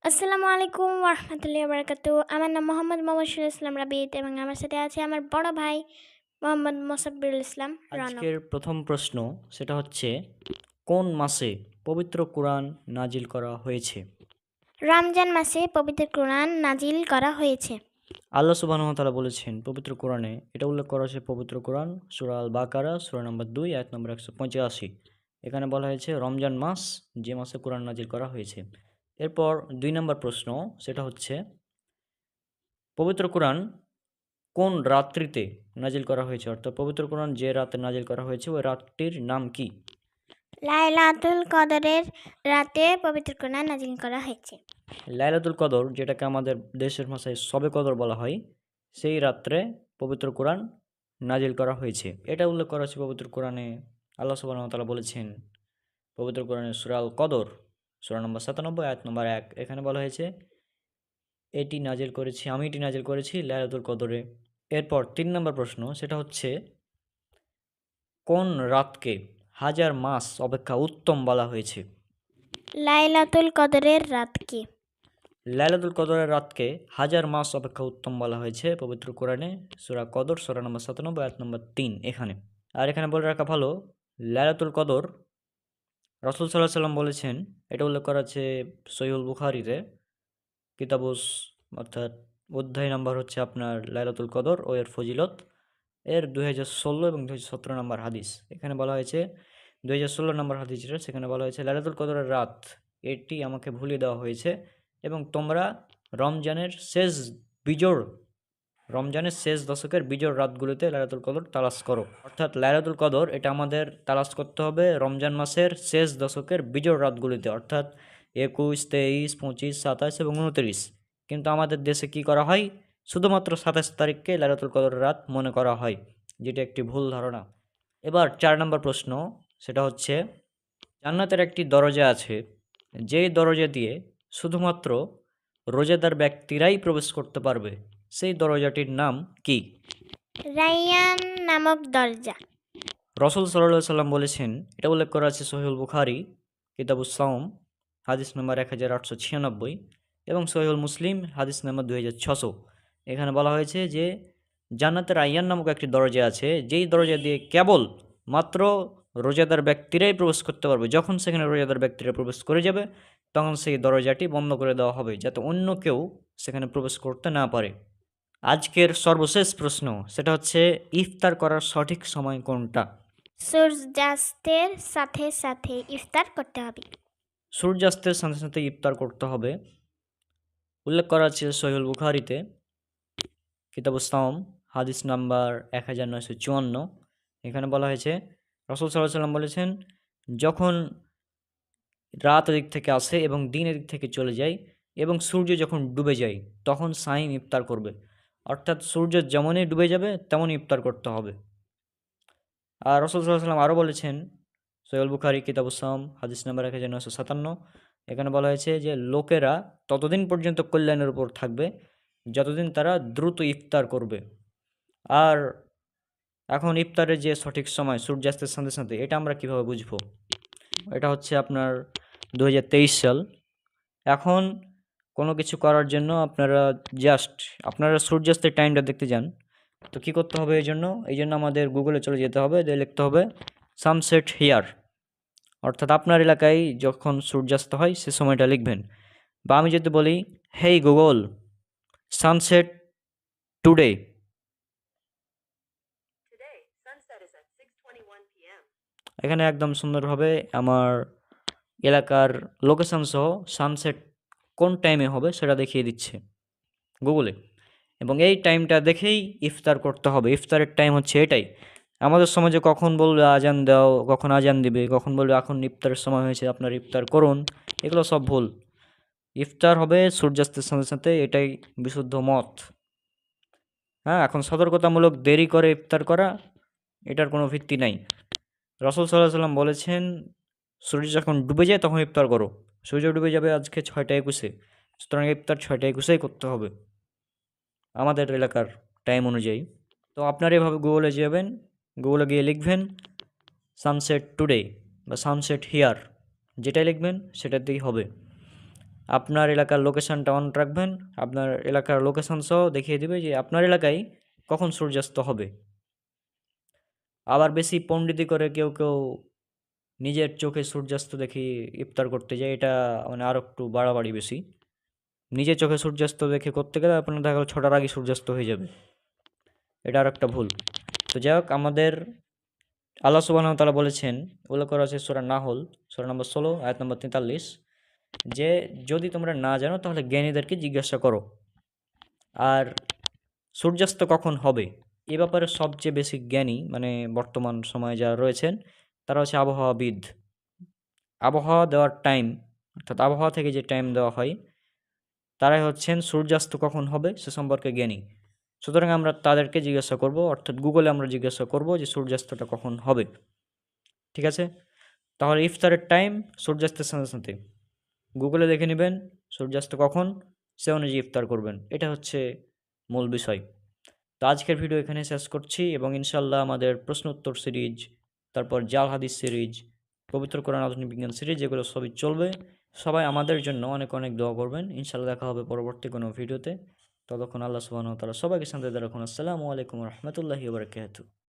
আসসালামু আলাইকুম ওরহমতুল্লাহি বারাকাতু। আমার নাম মোহাম্মদ মোবাশির ইসলাম রাবিত এবং আমার সাথে আছে আমার বড় ভাই মোহাম্মদ মোসাব্বিরুল ইসলাম রনক। আজকের প্রথম প্রশ্ন সেটা হচ্ছে, কোন মাসে পবিত্র কোরআন নাজিল করা হয়েছে? রমজান মাসে পবিত্র কোরআন নাজিল করা হয়েছে। আল্লাহ সুবহানাহু ওয়া তাআলা বলেছেন পবিত্র কোরআনে, এটা উল্লেখ করা হয়েছে পবিত্র কোরআন সূরা আল বাকারা সূরা নম্বর 2 আয়াত নম্বর 185। এখানে বলা হয়েছে রমজান মাস যে মাসে কোরআন নাজিল করা হয়েছে। এরপর 2 নম্বর প্রশ্ন সেটা হচ্ছে, পবিত্র কোরআন কোন রাত্রিতে নাজিল করা হয়েছে? অর্থাৎ পবিত্র কোরআন যে রাতে নাজিল করা হয়েছে ওই রাতটির নাম কি? লাইলাতুল কদরের রাতে পবিত্র কোরআন নাজিল করা হয়েছে। লাইলাতুল কদর, যেটাকে আমাদের দেশের ভাষায় শবে কদর বলা হয়, সেই রাত্রে পবিত্র কোরআন নাজিল করা হয়েছে। এটা উল্লেখ করা হয়েছে পবিত্র কোরআনে। আল্লাহ সুবহানাহু ওয়া তাআলা বলেছেন পবিত্র কোরআনে সূরা আল কদর সূরা নম্বর 97 আয়াত নম্বর 1, এখানে বলা হয়েছে আমি এটি নাজিল করেছি লাইলাতুল কদরে। এরপর 3 নম্বর প্রশ্ন সেটা হচ্ছে, কোন রাতকে হাজার মাস অপেক্ষা উত্তম বলা হয়েছে? লাইলাতুল কদরের রাতকে লাইলাতুল কদরের রাতকে হাজার মাস অপেক্ষা উত্তম বলা হয়েছে পবিত্র কোরআনে সূরা কদর সূরা নম্বর 97 আয়াত নম্বর 3 এখানে। আর এখানে বলে রাখা ভালো, লাইলাতুল কদর রাসূল সাল্লাল্লাহু আলাইহি সাল্লাম বলেছেন, এটা উল্লেখ করা আছে সহিহুল বুখারীতে, কিতাবুস অর্থাৎ অধ্যায় নাম্বার হচ্ছে আপনার লাইলাতুল কদর ও এর ফজিলত, এর 2016 এবং 2017 নম্বর হাদিস। এখানে বলা হয়েছে 2016 নম্বর হাদিস যেটা, সেখানে বলা হয়েছে লাইলাতুল কদরের রাত এটি আমাকে ভুলিয়ে দেওয়া হয়েছে এবং তোমরা রমজানের শেষ বিজোড় রমজানের শেষ দশকের বিজোড় রাতগুলোতে লাইলাতুল কদর তালাশ করো। অর্থাৎ লাইলাতুল কদর এটা আমাদের তালাশ করতে হবে রমজান মাসের শেষ দশকের বিজোড় রাতগুলিতে, অর্থাৎ 21, 23, 25, 27 এবং 29। কিন্তু আমাদের দেশে কি করা হয়, শুধুমাত্র 27 তারিখকে লাইলাতুল কদরের রাত মনে করা হয়, যেটা একটি ভুল ধারণা। এবার 4 নম্বর প্রশ্ন সেটা হচ্ছে, জান্নাতের একটি দরজা আছে, যেই দরজা দিয়ে শুধুমাত্র রোজাদার ব্যক্তিরাই প্রবেশ করতে পারবে, সেই দরজাটির নাম কি? রাইয়ান নামক দরজা। রাসূল সাল্লাল্লাহু আলাইহি সাল্লাম বলেছেন, এটা উল্লেখ করা আছে সহিহুল বুখারী কিতাবুস সাওম হাদিস নম্বর 1896 এবং সহিহুল মুসলিম হাদিস নম্বর 2600। এখানে বলা হয়েছে যে জান্নাতের রায়্যান নামক একটি দরজা আছে, যেই দরজা দিয়ে কেবল মাত্র রোজাদার ব্যক্তিরাই প্রবেশ করতে পারবে। যখন সেখানে রোজাদার ব্যক্তিরা প্রবেশ করে যাবে তখন সেই দরজাটি বন্ধ করে দেওয়া হবে, যাতে অন্য কেউ সেখানে প্রবেশ করতে না পারে। আজকের সর্বশেষ প্রশ্ন সেটা হচ্ছে, ইফতার করার সঠিক সময় কোনটা? সূর্যাস্তের সাথে সাথে ইফতার করতে হবে। সূর্যাস্তের সাথে সাথে ইফতার করতে হবে। উল্লেখ করা আছে সহিহুল বুখারীতে কিতাবুস সাওম হাদিস নাম্বার 1954। এখানে বলা হয়েছে রাসূল সাল্লাল্লাহু আলাইহি সাল্লাম বলেছেন, যখন রাত এদিক থেকে আসে এবং দিন এদিক থেকে চলে যায় এবং সূর্য যখন ডুবে যায় তখন সাইম ইফতার করবে। অর্থাৎ সূর্য যেমনই ডুবে যাবে তেমনই ইফতার করতে হবে। আর রাসূল সাল্লাল্লাহু আলাইহি সাল্লাম আরও বলেছেন সহিহুল বুখারী কিতাবুস সাওম হাদিস নাম্বার 1957। এখানে বলা হয়েছে যে লোকেরা ততদিন পর্যন্ত কল্যাণের উপর থাকবে যতদিন তারা দ্রুত ইফতার করবে। আর এখন ইফতারের যে সঠিক সময় সূর্যাস্তের সাথে সাথে, এটা আমরা কিভাবে বুঝবো? এটা হচ্ছে আপনার 2023 সাল। এখন কোনো কিছু করার জন্য আপনারা সূর্যাস্তের টাইমটা দেখতে যান, তো কী করতে হবে? এই জন্য আমাদের গুগলে চলে যেতে হবে, দিয়ে লিখতে হবে সানসেট হিয়ার, অর্থাৎ আপনার এলাকায় যখন সূর্যাস্ত হয় সে সময়টা লিখবেন। বা আমি যদি বলি, হেই গুগল, সানসেট টুডে, এখানে একদম সুন্দরভাবে আমার এলাকার লোকেশন সহ সানসেট কোন টাইমে হবে সেটা দেখিয়ে দিচ্ছে গুগলে, এবং এই টাইমটা দেখেই ইফতার করতে হবে। ইফতারের টাইম হচ্ছে এটাই। আমাদের সমাজে কখন বলবে আজান দাও, কখন আজান দিবে, কখন বলবে এখন ইফতারের সময় হয়েছে আপনার ইফতার করুন, এগুলো সব ভুল। ইফতার হবে সূর্যাস্তের সাথে সাথে, এটাই বিশুদ্ধ মত। হ্যাঁ, এখন সতর্কতামূলক দেরি করে ইফতার করা, এটার কোনো ভিত্তি নাই। রাসূল সাল্লাল্লাহু আলাইহি সাল্লাম বলেছেন, সূর্য যখন ডুবে যায় তখন ইফতার করো। সূর্য ডুবে যাবে আজকে 6টা 21, সুতরাং ইফতার 6টা 21 করতে হবে আমাদের এলাকার টাইম অনুযায়ী। তো আপনারা এভাবে গুগলে যাবেন, গুগলে গিয়ে লিখবেন সানসেট টুডে বা সানসেট হিয়ার, যেটাই লিখবেন সেটাতেই হবে। আপনার এলাকার লোকেশনটা অন রাখবেন। আপনার এলাকার লোকেশন সহ দেখিয়ে দিবে যে আপনার এলাকায় কখন সূর্যাস্ত হবে। আবার বেশি পণ্ডিতি করে কেউ কেউ নিজের চোখে সূর্যাস্ত দেখে ইফতার করতে যায়, এটা মানে আরও একটু বাড়াবাড়ি বেশি। নিজের চোখে সূর্যাস্ত দেখে করতে গেলে আপনার দেখা গেল 6টার আগে সূর্যাস্ত হয়ে যাবে, এটা আর একটা ভুল। তো যাই হোক, আমাদের আল্লাহ সুবহানাহু ওয়া তাআলা বলেছেন, উল্লেখ করা আছে সূরা নাহল সূরা নম্বর 16 আয়াত নম্বর 43, যে যদি তোমরা না জানো তাহলে জ্ঞানীদেরকে জিজ্ঞাসা করো। আর সূর্যাস্ত কখন হবে এ ব্যাপারে সবচেয়ে বেশি জ্ঞানী মানে বর্তমান সময়ে যারা রয়েছেন তারা হচ্ছে আবহাওয়াবিদ। আবহাওয়া দেওয়ার টাইম, অর্থাৎ আবহাওয়া থেকে যে টাইম দেওয়া হয়, তারাই হচ্ছেন সূর্যাস্ত কখন হবে সে সম্পর্কে জ্ঞানী। সুতরাং আমরা তাদেরকে জিজ্ঞাসা করব, অর্থাৎ গুগলে আমরা জিজ্ঞাসা করব যে সূর্যাস্তটা কখন হবে। ঠিক আছে? তাহলে ইফতারের টাইম সূর্যাস্তের সাথে সাথে গুগলে দেখে নেবেন সূর্যাস্ত কখন, সে অনুযায়ী ইফতার করবেন। এটা হচ্ছে মূল বিষয়। তো আজকের ভিডিও এখানে শেষ করছি, এবং ইনশাল্লাহ আমাদের প্রশ্ন উত্তর সিরিজ, তারপর জাল হাদিস সিরিজ, পবিত্র কোরআন আধুনিক বিজ্ঞান সিরিজ, এগুলো সবই চলবে। সবাই আমাদের জন্য অনেক অনেক দোয়া করবেন। ইনশাল্লাহ দেখা হবে পরবর্তী কোনো ভিডিওতে। ততক্ষণ আল্লাহ সুবহানাহু ওয়া তাআলা সবাইকে শান্তিতে রাখুন। আসসালামু আলাইকুম ওয়া রাহমাতুল্লাহি ওয়া বারাকাতুহু।